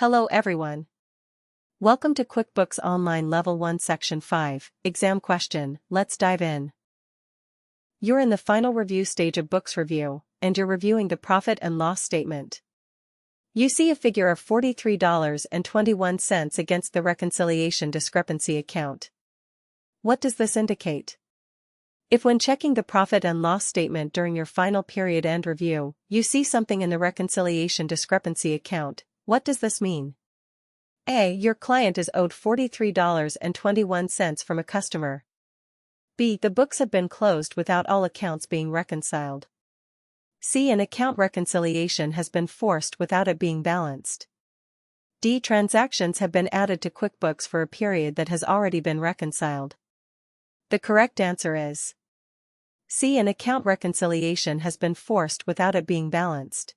Hello everyone. Welcome to QuickBooks Online Level 1 Section 5, Exam Question. Let's dive in. You're in the final review stage of books review, and you're reviewing the profit and loss statement. You see a figure of $43.21 against the reconciliation discrepancy account. What does this indicate? If when checking the profit and loss statement during your final period end review, you see something in the reconciliation discrepancy account, what does this mean? A. Your client is owed $43.21 from a customer. B. The books have been closed without all accounts being reconciled. C. An account reconciliation has been forced without it being balanced. D. Transactions have been added to QuickBooks for a period that has already been reconciled. The correct answer is C. An account reconciliation has been forced without it being balanced.